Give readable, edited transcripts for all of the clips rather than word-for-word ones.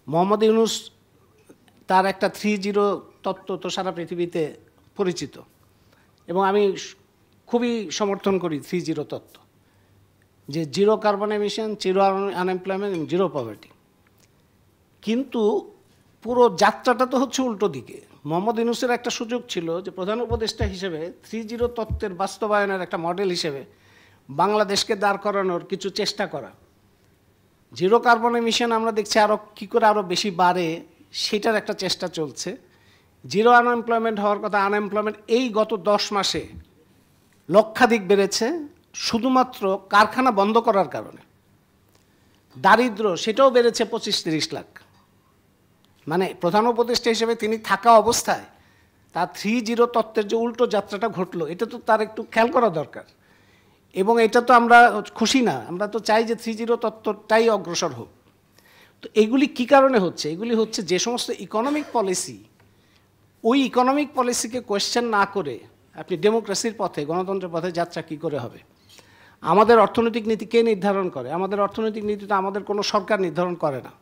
মোহাম্মদ ইউনূস তার একটা 3-0 তত্ত্ব তো সারা পৃথিবীতে পরিচিত, এবং আমি খুবই সমর্থন করি 3-0 তত্ত্ব, যে 0 কার্বন এমিশন, 0 আনএমপ্লয়মেন্ট এবং 0 পভার্টি। কিন্তু পুরো যাত্রাটা তো হচ্ছে উল্টো দিকে। মোহাম্মদ ইউনূসের একটা সুযোগ ছিল যে প্রধান উপদেষ্টা হিসেবে 3-0 তত্ত্বের বাস্তবায়নের একটা মডেল হিসেবে বাংলাদেশকে দাঁড় করানোর কিছু চেষ্টা করা। 0 কার্বন এমিশন আমরা দেখছি আরও কী করে আরও বেশি বাড়ে, সেটার একটা চেষ্টা চলছে। 0 আনএমপ্লয়মেন্ট হওয়ার কথা, আনএমপ্লয়মেন্ট এই গত 10 মাসে লক্ষাধিক বেড়েছে শুধুমাত্র কারখানা বন্ধ করার কারণে। দারিদ্র সেটাও বেড়েছে 25-30 লাখ। মানে প্রধান উপদেষ্টা হিসেবে তিনি থাকা অবস্থায় তার 3-0 তত্ত্বের যে উল্টো যাত্রাটা ঘটলো, এটা তো তার একটু খেয়াল করা দরকার। এবং এটা তো আমরা খুশি না, আমরা তো চাই যে 3-0 তত্ত্বটাই অগ্রসর হোক। তো এগুলি কী কারণে হচ্ছে? এগুলি হচ্ছে যে সমস্ত ইকোনমিক পলিসি, ওই ইকোনমিক পলিসিকে কোয়েশ্চেন না করে আপনি ডেমোক্রেসির পথে, গণতন্ত্রের পথে যাত্রা কী করে হবে? আমাদের অর্থনৈতিক নীতি কে নির্ধারণ করে? আমাদের অর্থনৈতিক নীতি তো আমাদের কোনো সরকার নির্ধারণ করে না।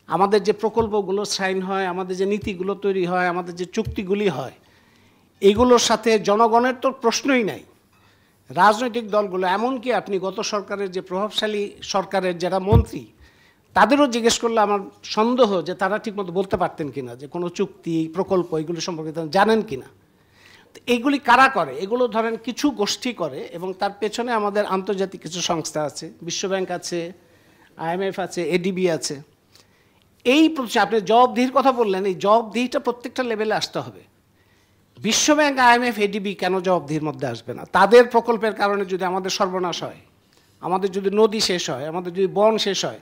আমাদের যে প্রকল্পগুলো সাইন হয়, আমাদের যে নীতিগুলো তৈরি হয়, আমাদের যে চুক্তিগুলি হয়, এগুলোর সাথে জনগণের তো প্রশ্নই নাই। রাজনৈতিক দলগুলো, এমনকি আপনি গত সরকারের যে প্রভাবশালী সরকারের যারা মন্ত্রী, তাদেরও জিজ্ঞেস করলে আমার সন্দেহ যে তারা ঠিকমতো বলতে পারতেন কিনা যে কোনো চুক্তি, প্রকল্প এগুলো সম্পর্কে তারা জানেন কিনা। এইগুলি কারা করে? এগুলো ধরেন কিছু গোষ্ঠী করে, এবং তার পেছনে আমাদের আন্তর্জাতিক কিছু সংস্থা আছে, বিশ্বব্যাংক আছে, IMF আছে, ADB আছে। এই আপনি জবাবদিহির কথা বললেন, এই জবাবদিহিটা প্রত্যেকটা লেভেলে আসতে হবে। বিশ্বব্যাংক, IMF, ADB কেন জবাবদিহির মধ্যে আসবে না? তাদের প্রকল্পের কারণে যদি আমাদের সর্বনাশ হয়, আমাদের যদি নদী শেষ হয়, আমাদের যদি বন শেষ হয়,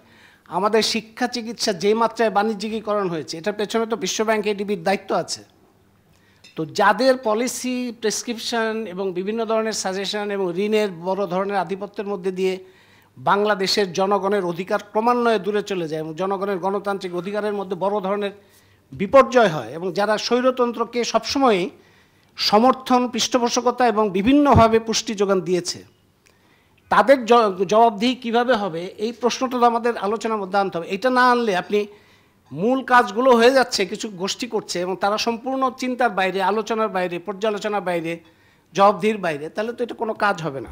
আমাদের শিক্ষা চিকিৎসা যে মাত্রায় বাণিজ্যিকীকরণ হয়েছে, এটার পেছনে তো বিশ্বব্যাংক, ADBর দায়িত্ব আছে। তো যাদের পলিসি, প্রেসক্রিপশন এবং বিভিন্ন ধরনের সাজেশন এবং ঋণের বড় ধরনের আধিপত্যের মধ্যে দিয়ে বাংলাদেশের জনগণের অধিকার ক্রমান্বয়ে দূরে চলে যায় এবং জনগণের গণতান্ত্রিক অধিকারের মধ্যে বড় ধরনের বিপর্যয় হয়, এবং যারা স্বৈরতন্ত্রকে সবসময়ই সমর্থন, পৃষ্ঠপোষকতা এবং বিভিন্নভাবে পুষ্টি যোগান দিয়েছে, তাদের জবাবদিহি কীভাবে হবে, এই প্রশ্নটা তো আমাদের আলোচনার মধ্যে আনতে হবে। এটা না আনলে আপনি মূল কাজগুলো হয়ে যাচ্ছে, কিছু গোষ্ঠী করছে এবং তারা সম্পূর্ণ চিন্তার বাইরে, আলোচনার বাইরে, পর্যালোচনার বাইরে, জবাবদিহির বাইরে, তাহলে তো এটা কোনো কাজ হবে না।